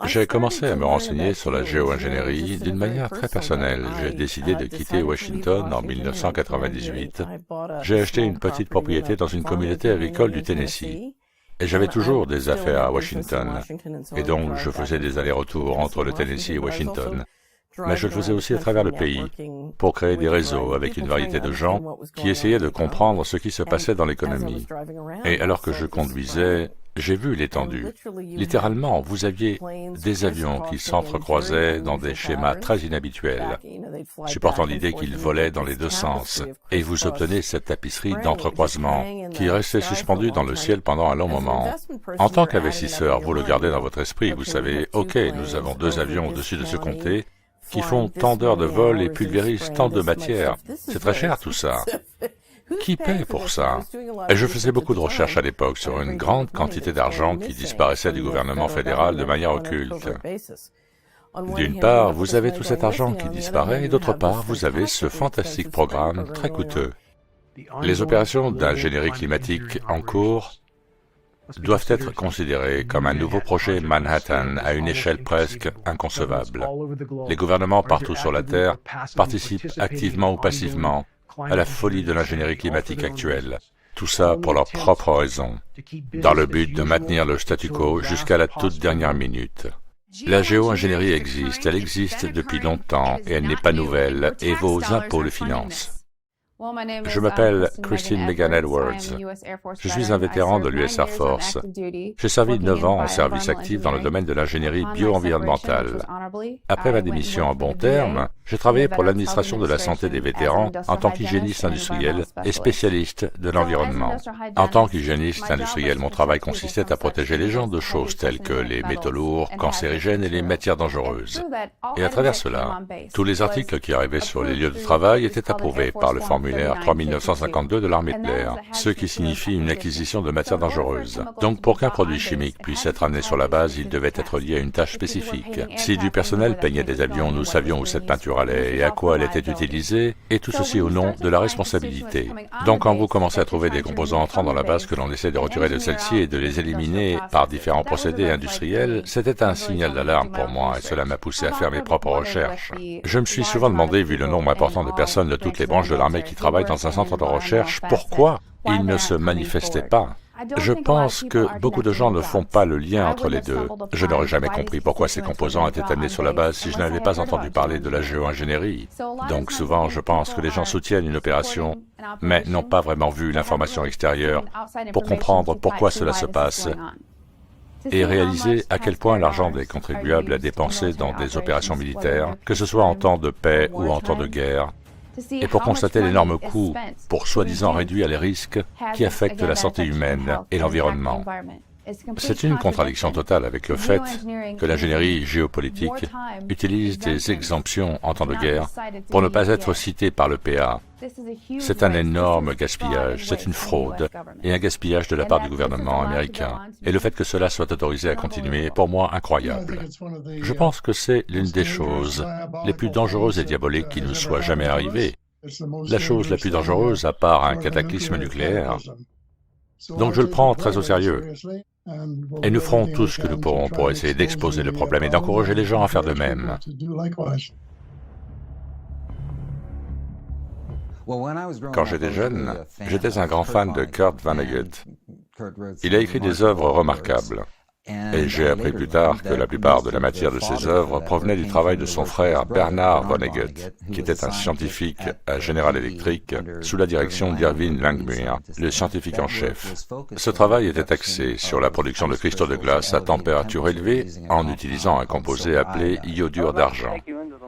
J'ai commencé à me renseigner sur la géo-ingénierie d'une manière très personnelle. J'ai décidé de quitter Washington en 1998. J'ai acheté une petite propriété dans une communauté agricole du Tennessee. Et j'avais toujours des affaires à Washington. Et donc, je faisais des allers-retours entre le Tennessee et Washington. Mais je le faisais aussi à travers le pays, pour créer des réseaux avec une variété de gens qui essayaient de comprendre ce qui se passait dans l'économie. Et alors que je conduisais, j'ai vu l'étendue. Littéralement, vous aviez des avions qui s'entrecroisaient dans des schémas très inhabituels, supportant l'idée qu'ils volaient dans les deux sens, et vous obtenez cette tapisserie d'entrecroisement qui restait suspendue dans le ciel pendant un long moment. En tant qu'investisseur, vous le gardez dans votre esprit, vous savez, OK, nous avons deux avions au-dessus de ce comté, qui font tant d'heures de vol et pulvérisent tant de matière. C'est très cher tout ça. Qui paie pour ça? Et je faisais beaucoup de recherches à l'époque sur une grande quantité d'argent qui disparaissait du gouvernement fédéral de manière occulte. D'une part, vous avez tout cet argent qui disparaît, et d'autre part, vous avez ce fantastique programme très coûteux. Les opérations d'ingénierie climatique en cours doivent être considérées comme un nouveau projet Manhattan à une échelle presque inconcevable. Les gouvernements partout sur la Terre participent activement ou passivement à la folie de l'ingénierie climatique actuelle. Tout ça pour leurs propres raisons, dans le but de maintenir le statu quo jusqu'à la toute dernière minute. La géo-ingénierie existe, elle existe depuis longtemps et elle n'est pas nouvelle, et vos impôts le financent. Je m'appelle Christine Megan Edwards. Je suis un vétéran de l'US Air Force. J'ai servi 9 ans en service actif dans le domaine de l'ingénierie bio-environnementale. Après ma démission en bons termes, j'ai travaillé pour l'administration de la santé des vétérans en tant qu'hygiéniste industriel et spécialiste de l'environnement. En tant qu'hygiéniste industriel, mon travail consistait à protéger les gens de choses telles que les métaux lourds, cancérigènes et les matières dangereuses. Et à travers cela, tous les articles qui arrivaient sur les lieux de travail étaient approuvés par le formulaire 3952 de l'armée de l'air, ce qui signifie une acquisition de matières dangereuses. Donc pour qu'un produit chimique puisse être amené sur la base, il devait être lié à une tâche spécifique. Si du personnel peignait des avions, nous savions où cette peinture allait et à quoi elle était utilisée, et tout ceci au nom de la responsabilité. Donc quand vous commencez à trouver des composants entrant dans la base que l'on essaie de retirer de celle-ci et de les éliminer par différents procédés industriels, c'était un signal d'alarme pour moi et cela m'a poussé à faire mes propres recherches. Je me suis souvent demandé, vu le nombre important de personnes de toutes les branches de l'armée qui travaillent dans un centre de recherche, pourquoi ils ne se manifestaient pas. Je pense que beaucoup de gens ne font pas le lien entre les deux. Je n'aurais jamais compris pourquoi ces composants étaient amenés sur la base si je n'avais pas entendu parler de la géo-ingénierie. Donc souvent, je pense que les gens soutiennent une opération, mais n'ont pas vraiment vu l'information extérieure pour comprendre pourquoi cela se passe et réaliser à quel point l'argent des contribuables est dépensé dans des opérations militaires, que ce soit en temps de paix ou en temps de guerre, et pour constater l'énorme coût pour soi-disant réduire les risques qui affectent la santé humaine et l'environnement. C'est une contradiction totale avec le fait que l'ingénierie géopolitique utilise des exemptions en temps de guerre pour ne pas être citée par le PA. C'est un énorme gaspillage, c'est une fraude et un gaspillage de la part du gouvernement américain. Et le fait que cela soit autorisé à continuer est pour moi incroyable. Je pense que c'est l'une des choses les plus dangereuses et diaboliques qui nous soit jamais arrivée. La chose la plus dangereuse à part un cataclysme nucléaire. Donc je le prends très au sérieux. Et nous ferons tout ce que nous pourrons pour essayer d'exposer le problème et d'encourager les gens à faire de même. Quand j'étais jeune, j'étais un grand fan de Kurt Vonnegut. Il a écrit des œuvres remarquables. Et j'ai appris plus tard que la plupart de la matière de ses œuvres provenait du travail de son frère Bernard Vonnegut, qui était un scientifique à General Electric sous la direction d'Irving Langmuir, le scientifique en chef. Ce travail était axé sur la production de cristaux de glace à température élevée en utilisant un composé appelé iodure d'argent.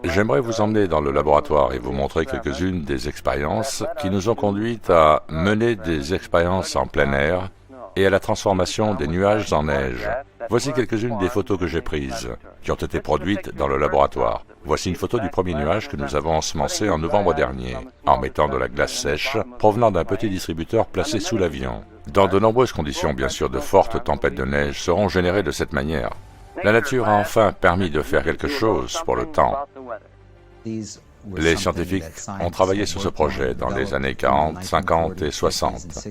J'aimerais vous emmener dans le laboratoire et vous montrer quelques-unes des expériences qui nous ont conduites à mener des expériences en plein air et à la transformation des nuages en neige. Voici quelques-unes des photos que j'ai prises, qui ont été produites dans le laboratoire. Voici une photo du premier nuage que nous avons ensemencé en novembre dernier, en mettant de la glace sèche provenant d'un petit distributeur placé sous l'avion. Dans de nombreuses conditions, bien sûr, de fortes tempêtes de neige seront générées de cette manière. La nature a enfin permis de faire quelque chose pour le temps. Les scientifiques ont travaillé sur ce projet dans les années 40, 50 et 60.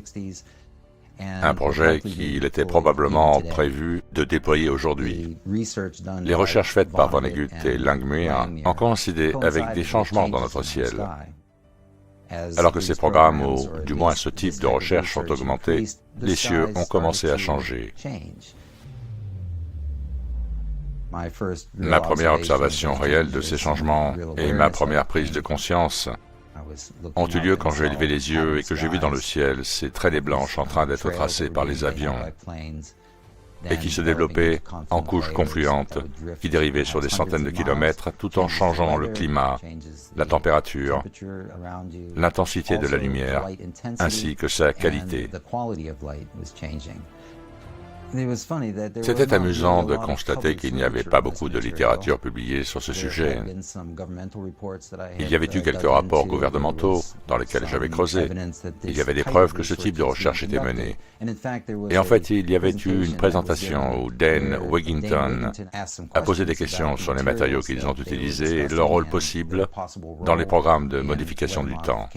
un projet qu'il était probablement prévu de déployer aujourd'hui. Les recherches faites par Vonnegut et Langmuir ont coïncidé avec des changements dans notre ciel. Alors que ces programmes, ou du moins ce type de recherche, ont augmenté, les cieux ont commencé à changer. Ma première observation réelle de ces changements et ma première prise de conscience ont eu lieu quand j'ai élevé les yeux et que j'ai vu dans le ciel ces traînées blanches en train d'être tracées par les avions et qui se développaient en couches confluentes, qui dérivaient sur des centaines de kilomètres tout en changeant le climat, la température, l'intensité de la lumière, ainsi que sa qualité. C'était amusant de constater qu'il n'y avait pas beaucoup de littérature publiée sur ce sujet. Il y avait eu quelques rapports gouvernementaux dans lesquels j'avais creusé. Il y avait des preuves que ce type de recherche était menée. Et en fait, il y avait eu une présentation où Dan Wigington a posé des questions sur les matériaux qu'ils ont utilisés et leur rôle possible dans les programmes de modification du temps.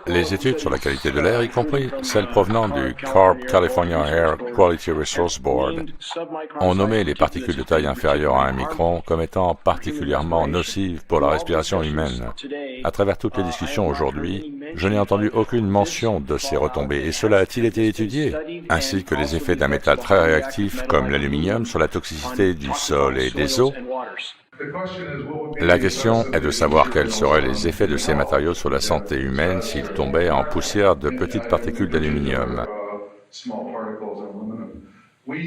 Les études sur la qualité de l'air, y compris celles provenant du CARB California Air Quality Resource Board, ont nommé les particules de taille inférieure à 1 micron comme étant particulièrement nocives pour la respiration humaine. À travers toutes les discussions aujourd'hui, je n'ai entendu aucune mention de ces retombées, et cela a-t-il été étudié? Ainsi que les effets d'un métal très réactif comme l'aluminium sur la toxicité du sol et des eaux? La question est de savoir quels seraient les effets de ces matériaux sur la santé humaine s'ils tombaient en poussière de petites particules d'aluminium.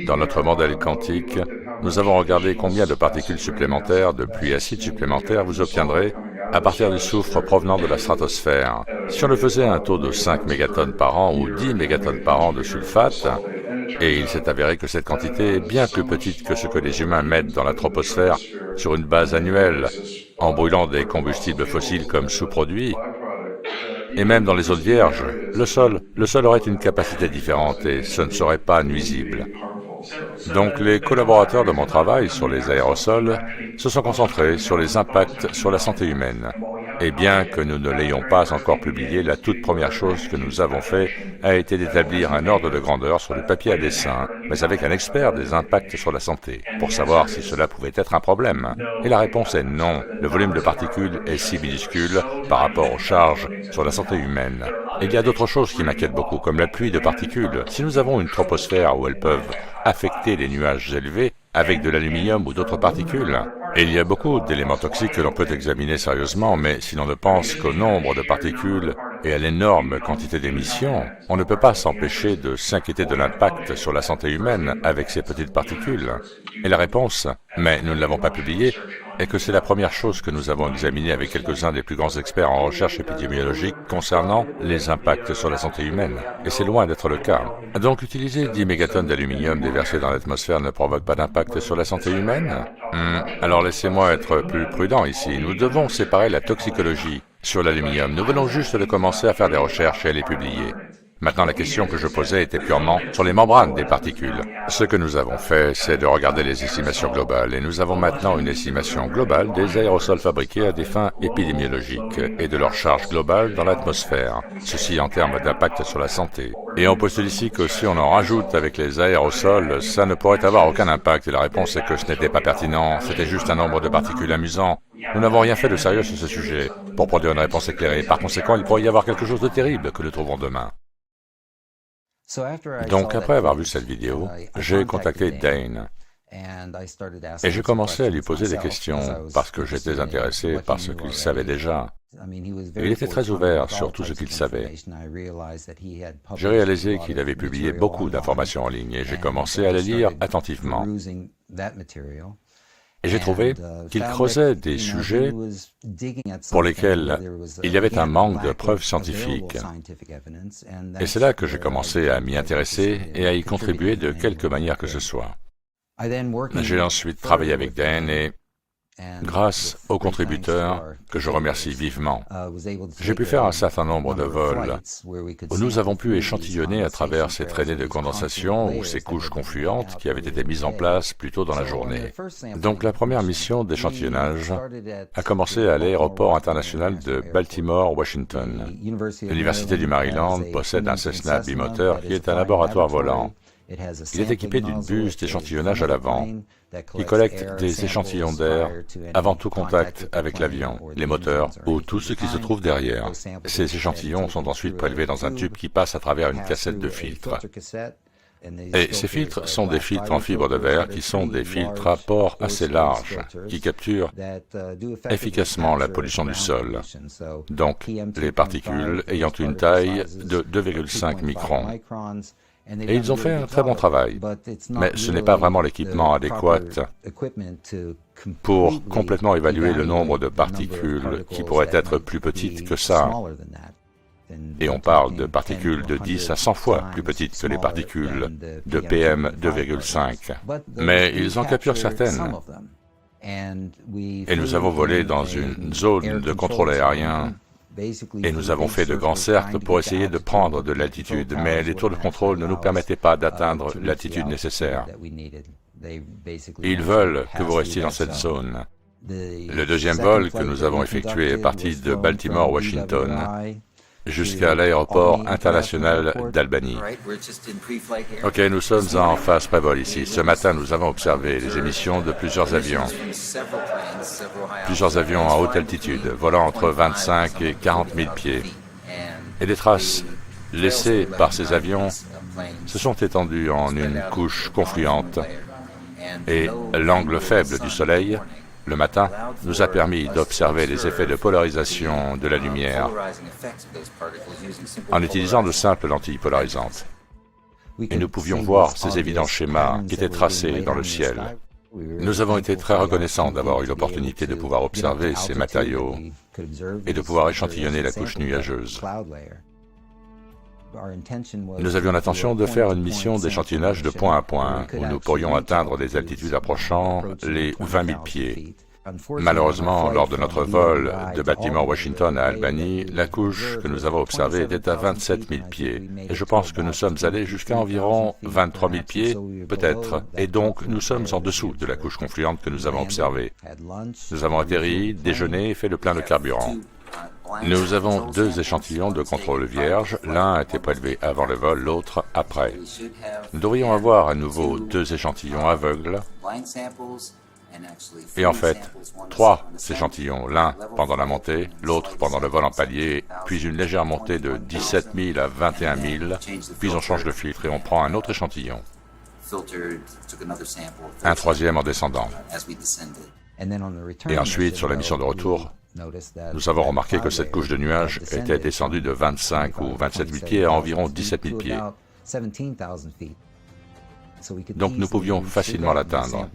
Dans notre modèle quantique, nous avons regardé combien de particules supplémentaires, de pluie acide supplémentaires vous obtiendrez à partir du soufre provenant de la stratosphère. Si on le faisait à un taux de 5 mégatonnes par an ou 10 mégatonnes par an de sulfate, et il s'est avéré que cette quantité est bien plus petite que ce que les humains mettent dans la troposphère sur une base annuelle, en brûlant des combustibles fossiles comme sous-produits, et même dans les eaux vierges, le sol aurait une capacité différente et ce ne serait pas nuisible. Donc les collaborateurs de mon travail sur les aérosols se sont concentrés sur les impacts sur la santé humaine. Et bien que nous ne l'ayons pas encore publié, la toute première chose que nous avons fait a été d'établir un ordre de grandeur sur le papier à dessin, mais avec un expert des impacts sur la santé, pour savoir si cela pouvait être un problème. Et la réponse est non. Le volume de particules est si minuscule par rapport aux charges sur la santé humaine. Et il y a d'autres choses qui m'inquiètent beaucoup, comme la pluie de particules. Si nous avons une troposphère où elles peuvent affecter les nuages élevés avec de l'aluminium ou d'autres particules, et il y a beaucoup d'éléments toxiques que l'on peut examiner sérieusement, mais si l'on ne pense qu'au nombre de particules et à l'énorme quantité d'émissions, on ne peut pas s'empêcher de s'inquiéter de l'impact sur la santé humaine avec ces petites particules. Et la réponse, mais nous ne l'avons pas publiée, est que c'est la première chose que nous avons examinée avec quelques-uns des plus grands experts en recherche épidémiologique concernant les impacts sur la santé humaine. Et c'est loin d'être le cas. Donc utiliser 10 mégatonnes d'aluminium déversé dans l'atmosphère ne provoque pas d'impact sur la santé humaine? Alors laissez-moi être plus prudent ici. Nous devons séparer la toxicologie sur l'aluminium. Nous venons juste de commencer à faire des recherches et à les publier. Maintenant, la question que je posais était purement sur les membranes des particules. Ce que nous avons fait, c'est de regarder les estimations globales, et nous avons maintenant une estimation globale des aérosols fabriqués à des fins épidémiologiques et de leur charge globale dans l'atmosphère, ceci en termes d'impact sur la santé. Et on pose ici que si on en rajoute avec les aérosols, ça ne pourrait avoir aucun impact, et la réponse est que ce n'était pas pertinent, c'était juste un nombre de particules amusant. Nous n'avons rien fait de sérieux sur ce sujet pour produire une réponse éclairée. Par conséquent, il pourrait y avoir quelque chose de terrible que nous trouvons demain. Donc, après avoir vu cette vidéo, j'ai contacté Dane et j'ai commencé à lui poser des questions parce que j'étais intéressé par ce qu'il savait déjà. Et il était très ouvert sur tout ce qu'il savait. J'ai réalisé qu'il avait publié beaucoup d'informations en ligne et j'ai commencé à les lire attentivement. Et j'ai trouvé qu'il creusait des sujets pour lesquels il y avait un manque de preuves scientifiques. Et c'est là que j'ai commencé à m'y intéresser et à y contribuer de quelque manière que ce soit. J'ai ensuite travaillé avec Dan et Grâce aux contributeurs, que je remercie vivement, j'ai pu faire un certain nombre de vols où nous avons pu échantillonner à travers ces traînées de condensation ou ces couches confluentes qui avaient été mises en place plus tôt dans la journée. Donc la première mission d'échantillonnage a commencé à l'aéroport international de Baltimore-Washington. L'Université du Maryland possède un Cessna bimoteur qui est un laboratoire volant. Il est équipé d'une buse d'échantillonnage à l'avant qui collecte des échantillons d'air avant tout contact avec l'avion, les moteurs ou tout ce qui se trouve derrière. Ces échantillons sont ensuite prélevés dans un tube qui passe à travers une cassette de filtres. Et ces filtres sont des filtres en fibre de verre qui sont des filtres à pores assez larges qui capturent efficacement la pollution du sol, donc les particules ayant une taille de 2,5 microns. Et ils ont fait un très bon travail, mais ce n'est pas vraiment l'équipement adéquat pour complètement évaluer le nombre de particules qui pourraient être plus petites que ça. Et on parle de particules de 10 à 100 fois plus petites que les particules de PM 2,5. Mais ils en capturent certaines. Et nous avons volé dans une zone de contrôle aérien. Et nous avons fait de grands cercles pour essayer de prendre de l'altitude, mais les tours de contrôle ne nous permettaient pas d'atteindre l'altitude nécessaire. Ils veulent que vous restiez dans cette zone. Le deuxième vol que nous avons effectué est parti de Baltimore-Washington jusqu'à l'aéroport international d'Albany. Ok, nous sommes en phase pré-vol ici. Ce matin, nous avons observé les émissions de plusieurs avions en haute altitude, volant entre 25 et 40 000 pieds. Et les traces laissées par ces avions se sont étendues en une couche confluente. Et l'angle faible du Soleil, le matin, nous a permis d'observer les effets de polarisation de la lumière en utilisant de simples lentilles polarisantes. Et nous pouvions voir ces évidents schémas qui étaient tracés dans le ciel. Nous avons été très reconnaissants d'avoir eu l'opportunité de pouvoir observer ces matériaux et de pouvoir échantillonner la couche nuageuse. Nous avions l'intention de faire une mission d'échantillonnage de point à point, où nous pourrions atteindre des altitudes approchant les 20 000 pieds. Malheureusement, lors de notre vol de Baltimore-Washington à Albany, la couche que nous avons observée était à 27 000 pieds. Et je pense que nous sommes allés jusqu'à environ 23 000 pieds, peut-être. Et donc, nous sommes en dessous de la couche confluente que nous avons observée. Nous avons atterri, déjeuné et fait le plein de carburant. Nous avons deux échantillons de contrôle vierge. L'un a été prélevé avant le vol, l'autre après. Nous devrions avoir à nouveau deux échantillons aveugles. Et en fait, trois échantillons, l'un pendant la montée, l'autre pendant le vol en palier, puis une légère montée de 17 000 à 21 000, puis on change de filtre et on prend un autre échantillon. Un troisième en descendant. Et ensuite, sur la mission de retour, nous avons remarqué que cette couche de nuages était descendue de 25 ou 27 000 pieds à environ 17 000 pieds. Donc nous pouvions facilement l'atteindre.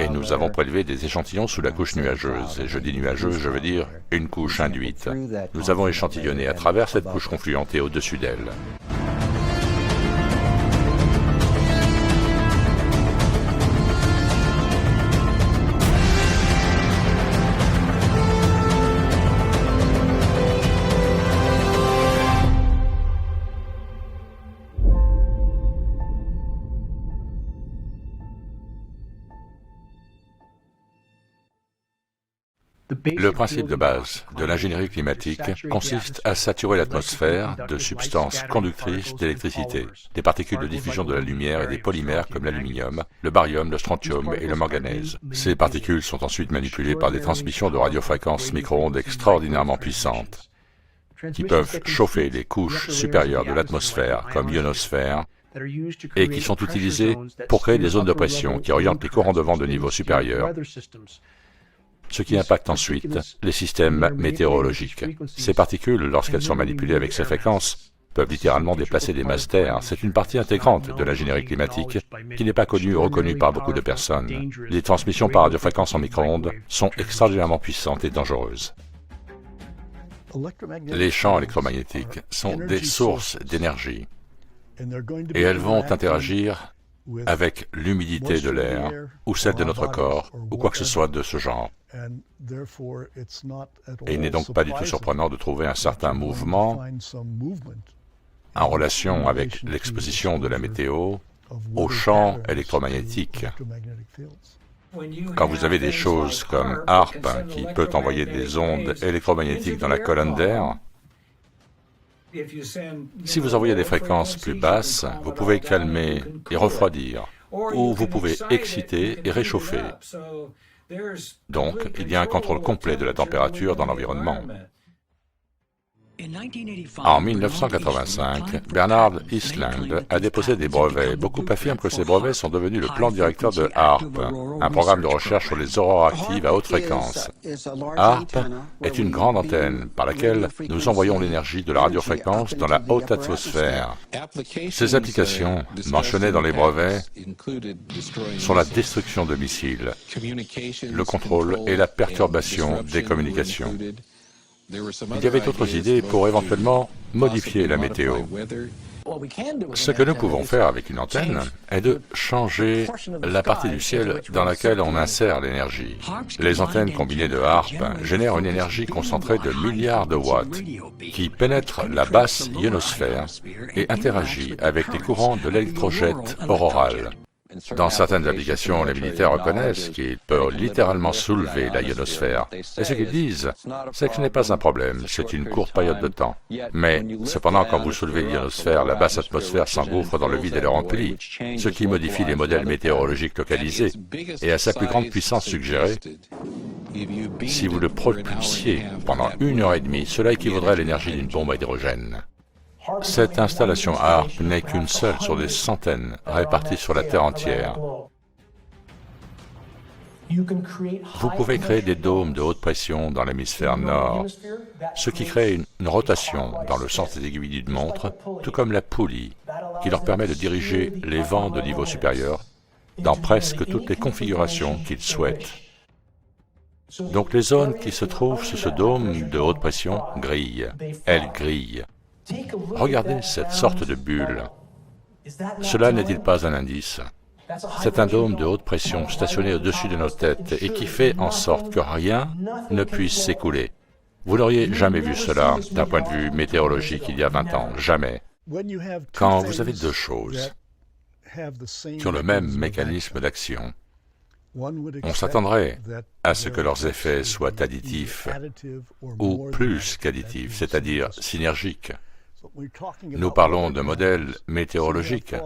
Et nous avons prélevé des échantillons sous la couche nuageuse. Et je dis nuageuse, je veux dire une couche induite. Nous avons échantillonné à travers cette couche confluente et au-dessus d'elle. Le principe de base de l'ingénierie climatique consiste à saturer l'atmosphère de substances conductrices d'électricité, des particules de diffusion de la lumière et des polymères comme l'aluminium, le barium, le strontium et le manganèse. Ces particules sont ensuite manipulées par des transmissions de radiofréquences micro-ondes extraordinairement puissantes, qui peuvent chauffer les couches supérieures de l'atmosphère comme l'ionosphère, et qui sont utilisées pour créer des zones de pression qui orientent les courants de vent de niveau supérieur, ce qui impacte ensuite les systèmes météorologiques. Ces particules, lorsqu'elles sont manipulées avec ces fréquences, peuvent littéralement déplacer des masses d'air. C'est une partie intégrante de l'ingénierie climatique qui n'est pas connue ou reconnue par beaucoup de personnes. Les transmissions par radiofréquences en micro-ondes sont extraordinairement puissantes et dangereuses. Les champs électromagnétiques sont des sources d'énergie et elles vont interagir avec l'humidité de l'air, ou celle de notre corps, ou quoi que ce soit de ce genre. Et il n'est donc pas du tout surprenant de trouver un certain mouvement en relation avec l'exposition de la météo aux champs électromagnétiques. Quand vous avez des choses comme HAARP qui peut envoyer des ondes électromagnétiques dans la colonne d'air, si vous envoyez des fréquences plus basses, vous pouvez calmer et refroidir, ou vous pouvez exciter et réchauffer. Donc, il y a un contrôle complet de la température dans l'environnement. En 1985, Bernard Eastland a déposé des brevets. Beaucoup affirment que ces brevets sont devenus le plan directeur de HAARP, un programme de recherche sur les aurores actives à haute fréquence. HAARP est une grande antenne par laquelle nous envoyons l'énergie de la radiofréquence dans la haute atmosphère. Ces applications, mentionnées dans les brevets, sont la destruction de missiles, le contrôle et la perturbation des communications. Il y avait d'autres idées pour éventuellement modifier la météo. Ce que nous pouvons faire avec une antenne est de changer la partie du ciel dans laquelle on insère l'énergie. Les antennes combinées de HAARP génèrent une énergie concentrée de milliards de watts qui pénètre la basse ionosphère et interagit avec les courants de l'électrojet auroral. Dans certaines applications, les militaires reconnaissent qu'ils peuvent littéralement soulever la ionosphère. Et ce qu'ils disent, c'est que ce n'est pas un problème, c'est une courte période de temps. Mais, cependant, quand vous soulevez l'ionosphère, la basse atmosphère s'engouffre dans le vide et le remplit, ce qui modifie les modèles météorologiques localisés. Et à sa plus grande puissance suggérée, si vous le propulsiez pendant 1h30, cela équivaudrait à l'énergie d'une bombe à hydrogène. Cette installation HAARP n'est qu'une seule sur des centaines réparties sur la Terre entière. Vous pouvez créer des dômes de haute pression dans l'hémisphère nord, ce qui crée une rotation dans le sens des aiguilles d'une montre, tout comme la poulie, qui leur permet de diriger les vents de niveau supérieur dans presque toutes les configurations qu'ils souhaitent. Donc les zones qui se trouvent sous ce dôme de haute pression grillent. Elles grillent. Regardez cette sorte de bulle. Cela n'est-il pas un indice? C'est un dôme de haute pression stationné au-dessus de nos têtes et qui fait en sorte que rien ne puisse s'écouler. Vous n'auriez jamais vu cela d'un point de vue météorologique il y a 20 ans, jamais. Quand vous avez deux choses qui ont le même mécanisme d'action, on s'attendrait à ce que leurs effets soient additifs ou plus qu'additifs, c'est-à-dire synergiques. Nous parlons de modèles météorologiques.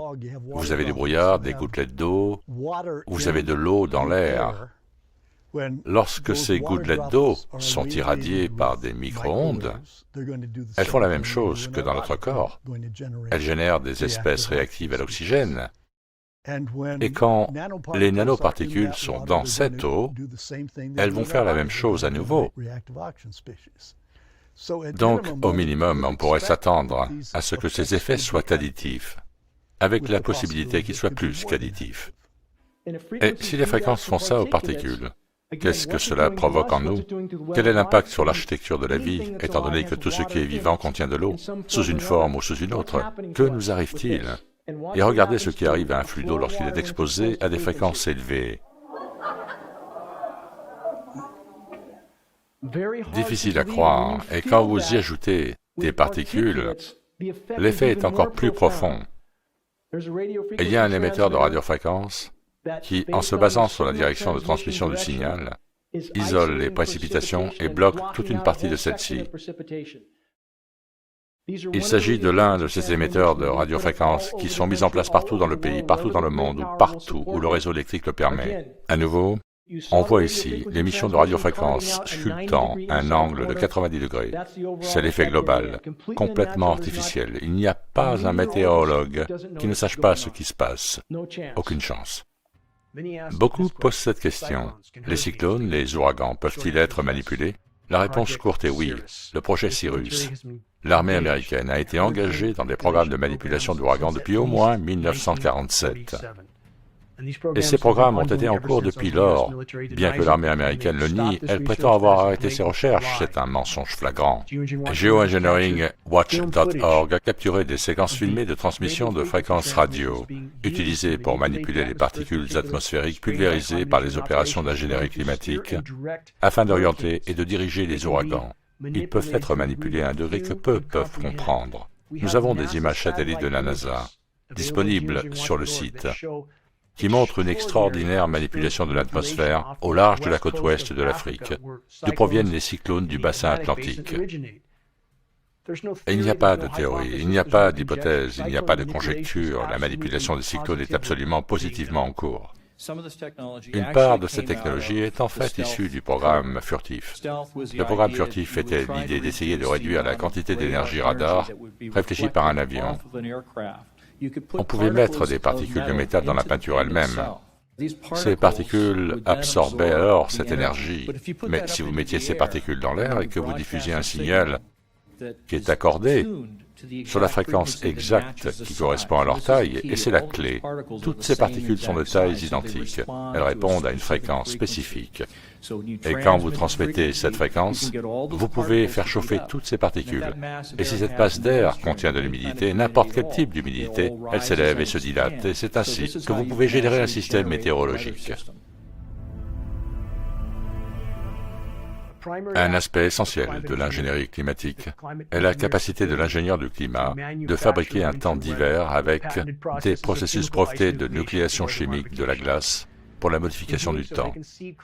Vous avez du brouillard, des gouttelettes d'eau, vous avez de l'eau dans l'air. Lorsque ces gouttelettes d'eau sont irradiées par des micro-ondes, elles font la même chose que dans notre corps. Elles génèrent des espèces réactives à l'oxygène. Et quand les nanoparticules sont dans cette eau, elles vont faire la même chose à nouveau. Donc, au minimum, on pourrait s'attendre à ce que ces effets soient additifs, avec la possibilité qu'ils soient plus qu'additifs. Et si les fréquences font ça aux particules, qu'est-ce que cela provoque en nous? Quel est l'impact sur l'architecture de la vie, étant donné que tout ce qui est vivant contient de l'eau, sous une forme ou sous une autre? Que nous arrive-t-il? Et regardez ce qui arrive à un flux d'eau lorsqu'il est exposé à des fréquences élevées. Difficile à croire, et quand vous y ajoutez des particules, l'effet est encore plus profond. Il y a un émetteur de radiofréquence qui, en se basant sur la direction de transmission du signal, isole les précipitations et bloque toute une partie de celles-ci. Il s'agit de l'un de ces émetteurs de radiofréquences qui sont mis en place partout dans le pays, partout dans le monde, ou partout où le réseau électrique le permet. À nouveau, on voit ici l'émission de radiofréquences sculptant un angle de 90 degrés. C'est l'effet global, complètement artificiel. Il n'y a pas un météorologue qui ne sache pas ce qui se passe. Aucune chance. Beaucoup posent cette question. Les cyclones, les ouragans peuvent-ils être manipulés? La réponse courte est oui. Le projet Cyrus. L'armée américaine a été engagée dans des programmes de manipulation d'ouragans depuis au moins 1947. Et ces programmes ont été en cours depuis lors. Bien que l'armée américaine le nie, elle prétend avoir arrêté ses recherches. C'est un mensonge flagrant. GeoengineeringWatch.org a capturé des séquences filmées de transmission de fréquences radio, utilisées pour manipuler les particules atmosphériques pulvérisées par les opérations d'ingénierie climatique, afin d'orienter et de diriger les ouragans. Ils peuvent être manipulés à un degré que peu peuvent comprendre. Nous avons des images satellites de la NASA, disponibles sur le site, qui montre une extraordinaire manipulation de l'atmosphère au large de la côte ouest de l'Afrique, d'où proviennent les cyclones du bassin atlantique. Et il n'y a pas de théorie, il n'y a pas d'hypothèse, il n'y a pas de conjecture, la manipulation des cyclones est absolument positivement en cours. Une part de cette technologie est en fait issue du programme Furtif. Le programme Furtif était l'idée d'essayer de réduire la quantité d'énergie radar réfléchie par un avion. On pouvait mettre des particules de métal dans la peinture elle-même. Ces particules absorbaient alors cette énergie. Mais si vous mettiez ces particules dans l'air et que vous diffusiez un signal qui est accordé sur la fréquence exacte qui correspond à leur taille, et c'est la clé. Toutes ces particules sont de tailles identiques. Elles répondent à une fréquence spécifique. Et quand vous transmettez cette fréquence, vous pouvez faire chauffer toutes ces particules. Et si cette masse d'air contient de l'humidité, n'importe quel type d'humidité, elle s'élève et se dilate, et c'est ainsi que vous pouvez générer un système météorologique. Un aspect essentiel de l'ingénierie climatique est la capacité de l'ingénieur du climat de fabriquer un temps d'hiver avec des processus brevetés de nucléation chimique de la glace pour la modification du temps.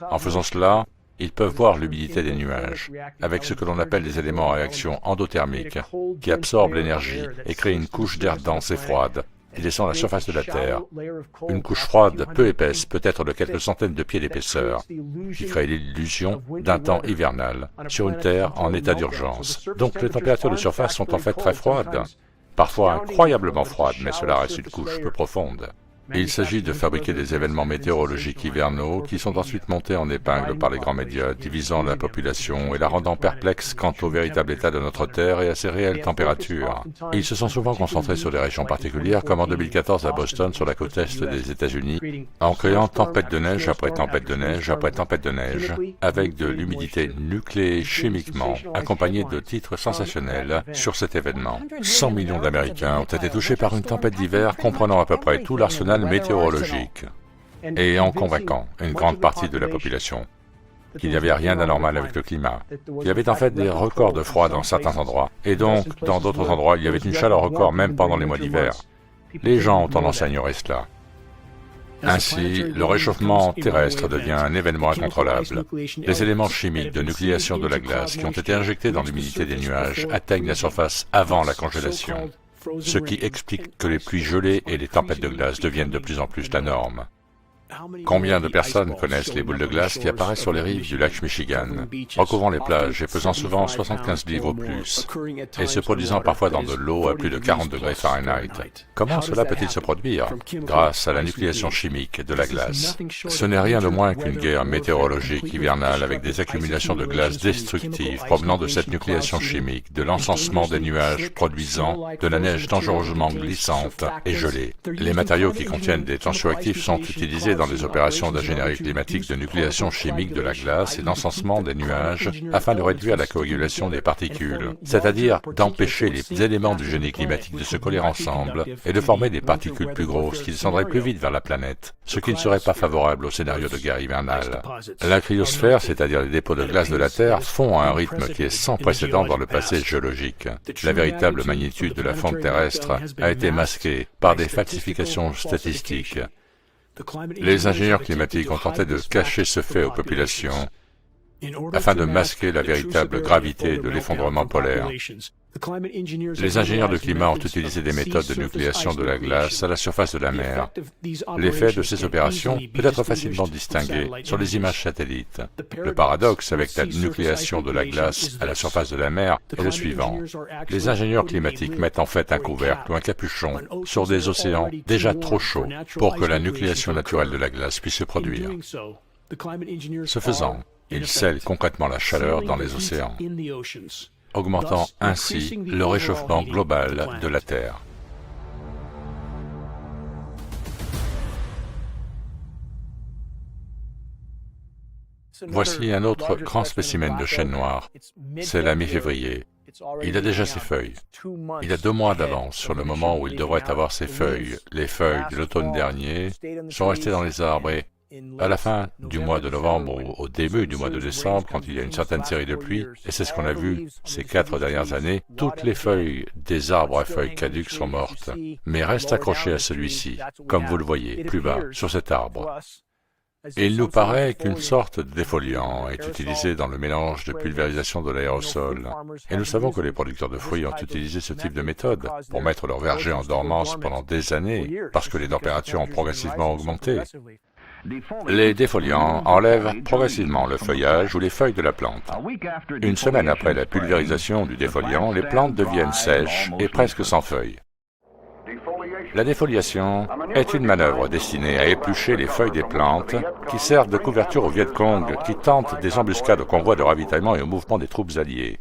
En faisant cela, ils peuvent voir l'humidité des nuages, avec ce que l'on appelle des éléments en réaction endothermique, qui absorbent l'énergie et créent une couche d'air dense et froide, qui descend à la surface de la Terre. Une couche froide peu épaisse, peut-être de quelques centaines de pieds d'épaisseur, qui crée l'illusion d'un temps hivernal sur une Terre en état d'urgence. Donc les températures de surface sont en fait très froides, parfois incroyablement froides, mais cela reste une couche peu profonde. Il s'agit de fabriquer des événements météorologiques hivernaux qui sont ensuite montés en épingle par les grands médias, divisant la population et la rendant perplexe quant au véritable état de notre Terre et à ses réelles températures. Ils se sont souvent concentrés sur des régions particulières, comme en 2014 à Boston, sur la côte est des États-Unis, en créant tempête de neige après tempête de neige après tempête de neige, avec de l'humidité nucléée chimiquement, accompagnée de titres sensationnels sur cet événement. 100 millions d'Américains ont été touchés par une tempête d'hiver comprenant à peu près tout l'arsenal météorologique, et en convainquant une grande partie de la population qu'il n'y avait rien d'anormal avec le climat. Il y avait en fait des records de froid dans certains endroits, et donc dans d'autres endroits il y avait une chaleur record même pendant les mois d'hiver. Les gens ont tendance à ignorer cela. Ainsi, le réchauffement terrestre devient un événement incontrôlable. Les éléments chimiques de nucléation de la glace qui ont été injectés dans l'humidité des nuages atteignent la surface avant la congélation, ce qui explique que les pluies gelées et les tempêtes de glace deviennent de plus en plus la norme. Combien de personnes connaissent les boules de glace qui apparaissent sur les rives du lac Michigan, recouvrant les plages et pesant souvent 75 livres ou plus, et se produisant parfois dans de l'eau à plus de 40 degrés Fahrenheit? Comment cela peut-il se produire? Grâce à la nucléation chimique de la glace. Ce n'est rien de moins qu'une guerre météorologique hivernale avec des accumulations de glace destructives provenant de cette nucléation chimique, de l'encensement des nuages produisant de la neige dangereusement glissante et gelée. Les matériaux qui contiennent des tensioactifs sont utilisés dans les opérations d'ingénierie climatique de nucléation chimique de la glace et d'encensement des nuages afin de réduire la coagulation des particules, c'est-à-dire d'empêcher les éléments du génie climatique de se coller ensemble et de former des particules plus grosses qui descendraient plus vite vers la planète, ce qui ne serait pas favorable au scénario de guerre hivernale. La cryosphère, c'est-à-dire les dépôts de glace de la Terre, fond à un rythme qui est sans précédent dans le passé géologique. La véritable magnitude de la fonte terrestre a été masquée par des falsifications statistiques. Les ingénieurs climatiques ont tenté de cacher ce fait aux populations afin de masquer la véritable gravité de l'effondrement polaire. Les ingénieurs de climat ont utilisé des méthodes de nucléation de la glace à la surface de la mer. L'effet de ces opérations peut être facilement distingué sur les images satellites. Le paradoxe avec la nucléation de la glace à la surface de la mer est le suivant. Les ingénieurs climatiques mettent en fait un couvercle ou un capuchon sur des océans déjà trop chauds pour que la nucléation naturelle de la glace puisse se produire. Ce faisant, ils scellent concrètement la chaleur dans les océans, augmentant ainsi le réchauffement global de la Terre. Voici un autre grand spécimen de chêne noir. C'est la mi-février. Il a déjà ses feuilles. Il a 2 mois d'avance sur le moment où il devrait avoir ses feuilles. Les feuilles de l'automne dernier sont restées dans les arbres et, à la fin du mois de novembre ou au début du mois de décembre, quand il y a une certaine série de pluies, et c'est ce qu'on a vu ces 4 dernières années, toutes les feuilles des arbres à feuilles caduques sont mortes, mais restent accrochées à celui-ci, comme vous le voyez, plus bas, sur cet arbre. Et il nous paraît qu'une sorte de défoliant est utilisé dans le mélange de pulvérisation de l'aérosol. Et nous savons que les producteurs de fruits ont utilisé ce type de méthode pour mettre leur verger en dormance pendant des années, parce que les températures ont progressivement augmenté. Les défoliants enlèvent progressivement le feuillage ou les feuilles de la plante. Une semaine après la pulvérisation du défoliant, les plantes deviennent sèches et presque sans feuilles. La défoliation est une manœuvre destinée à éplucher les feuilles des plantes qui servent de couverture aux Viet Cong qui tentent des embuscades aux convois de ravitaillement et au mouvement des troupes alliées.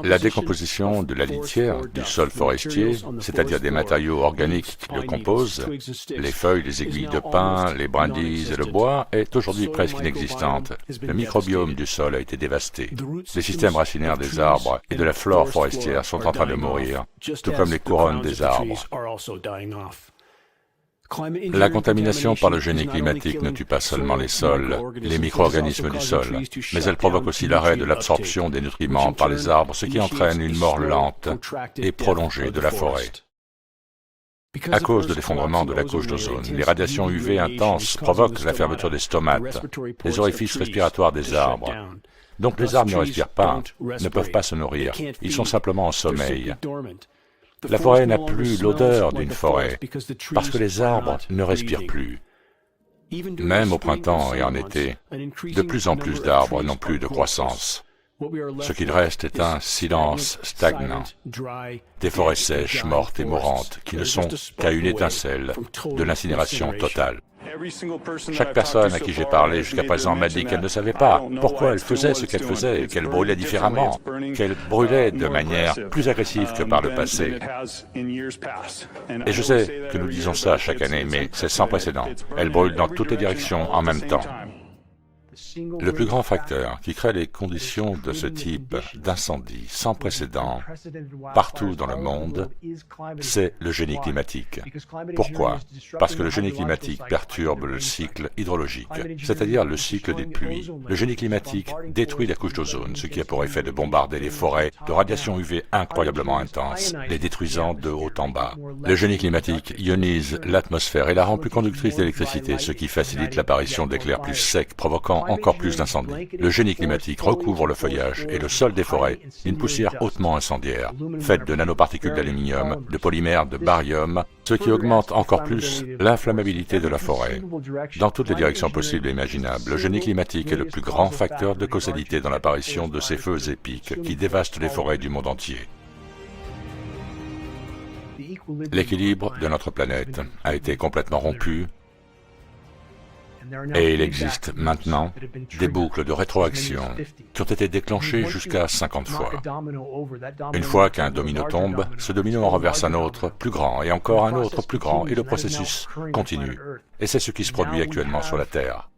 La décomposition de la litière du sol forestier, c'est-à-dire des matériaux organiques qui le composent, les feuilles, les aiguilles de pin, les brindilles et le bois, est aujourd'hui presque inexistante. Le microbiome du sol a été dévasté. Les systèmes racinaires des arbres et de la flore forestière sont en train de mourir, tout comme les couronnes des arbres. La contamination par le génie climatique ne tue pas seulement les sols, les micro-organismes du sol, mais elle provoque aussi l'arrêt de l'absorption des nutriments par les arbres, ce qui entraîne une mort lente et prolongée de la forêt. À cause de l'effondrement de la couche d'ozone, les radiations UV intenses provoquent la fermeture des stomates, les orifices respiratoires des arbres. Donc les arbres ne respirent pas, ne peuvent pas se nourrir, ils sont simplement en sommeil. La forêt n'a plus l'odeur d'une forêt, parce que les arbres ne respirent plus. Même au printemps et en été, de plus en plus d'arbres n'ont plus de croissance. Ce qu'il reste est un silence stagnant, des forêts sèches, mortes et mourantes, qui ne sont qu'à une étincelle de l'incinération totale. Chaque personne à qui j'ai parlé jusqu'à présent m'a dit qu'elle ne savait pas pourquoi elle faisait ce qu'elle faisait, qu'elle brûlait différemment, qu'elle brûlait de manière plus agressive que par le passé. Et je sais que nous disons ça chaque année, mais c'est sans précédent. Elle brûle dans toutes les directions en même temps. Le plus grand facteur qui crée les conditions de ce type d'incendie sans précédent partout dans le monde, c'est le génie climatique. Pourquoi? Parce que le génie climatique perturbe le cycle hydrologique, c'est-à-dire le cycle des pluies. Le génie climatique détruit la couche d'ozone, ce qui a pour effet de bombarder les forêts de radiations UV incroyablement intenses, les détruisant de haut en bas. Le génie climatique ionise l'atmosphère et la rend plus conductrice d'électricité, ce qui facilite l'apparition d'éclairs plus secs, provoquant encore plus d'incendies. Le génie climatique recouvre le feuillage et le sol des forêts d'une poussière hautement incendiaire, faite de nanoparticules d'aluminium, de polymères, de barium, ce qui augmente encore plus l'inflammabilité de la forêt. Dans toutes les directions possibles et imaginables, le génie climatique est le plus grand facteur de causalité dans l'apparition de ces feux épiques qui dévastent les forêts du monde entier. L'équilibre de notre planète a été complètement rompu, et il existe maintenant des boucles de rétroaction qui ont été déclenchées jusqu'à 50 fois. Une fois qu'un domino tombe, ce domino en renverse un autre, plus grand, et encore un autre, plus grand, et le processus continue. Et c'est ce qui se produit actuellement sur la Terre.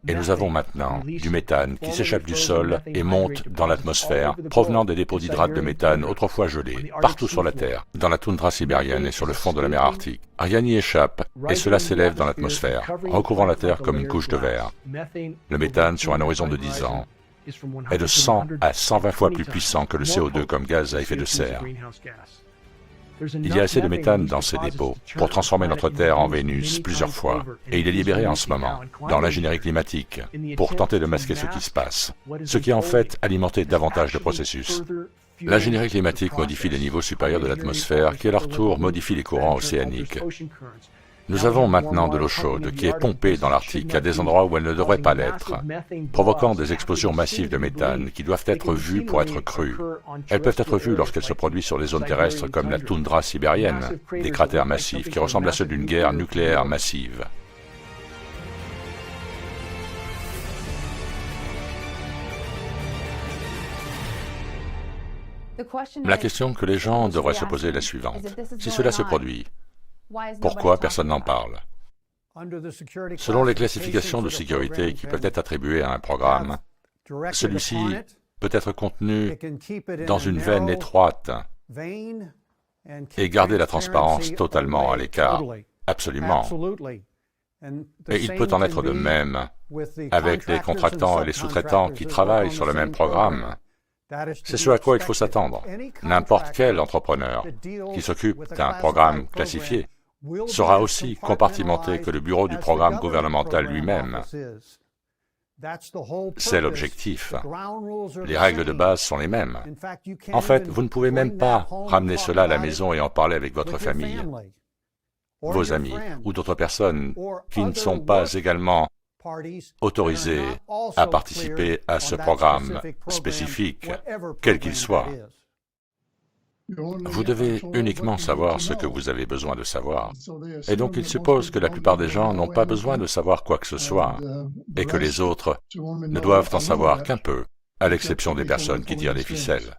Et nous avons maintenant du méthane qui s'échappe du sol et monte dans l'atmosphère, provenant des dépôts d'hydrates de méthane autrefois gelés, partout sur la Terre, dans la toundra sibérienne et sur le fond de la mer Arctique. Rien n'y échappe, et cela s'élève dans l'atmosphère, recouvrant la Terre comme une couche de verre. Le méthane, sur un horizon de 10 ans, est de 100 à 120 fois plus puissant que le CO2 comme gaz à effet de serre. Il y a assez de méthane dans ces dépôts pour transformer notre Terre en Vénus plusieurs fois, et il est libéré en ce moment, dans l'ingénierie climatique, pour tenter de masquer ce qui se passe, ce qui en fait alimenté davantage de processus. L'ingénierie climatique modifie les niveaux supérieurs de l'atmosphère, qui à leur tour modifie les courants océaniques. Nous avons maintenant de l'eau chaude qui est pompée dans l'Arctique à des endroits où elle ne devrait pas l'être, provoquant des explosions massives de méthane qui doivent être vues pour être crues. Elles peuvent être vues lorsqu'elles se produisent sur des zones terrestres comme la toundra sibérienne, des cratères massifs qui ressemblent à ceux d'une guerre nucléaire massive. La question que les gens devraient se poser est la suivante. Si cela se produit, pourquoi personne n'en parle? Selon les classifications de sécurité qui peuvent être attribuées à un programme, celui-ci peut être contenu dans une veine étroite et garder la transparence totalement à l'écart. Absolument. Et il peut en être de même avec les contractants et les sous-traitants qui travaillent sur le même programme. C'est ce à quoi il faut s'attendre. N'importe quel entrepreneur qui s'occupe d'un programme classifié sera aussi compartimenté que le bureau du programme gouvernemental lui-même. C'est l'objectif. Les règles de base sont les mêmes. En fait, vous ne pouvez même pas ramener cela à la maison et en parler avec votre famille, vos amis ou d'autres personnes qui ne sont pas également autorisées à participer à ce programme spécifique, quel qu'il soit. Vous devez uniquement savoir ce que vous avez besoin de savoir. Et donc il suppose que la plupart des gens n'ont pas besoin de savoir quoi que ce soit, et que les autres ne doivent en savoir qu'un peu, à l'exception des personnes qui tirent les ficelles.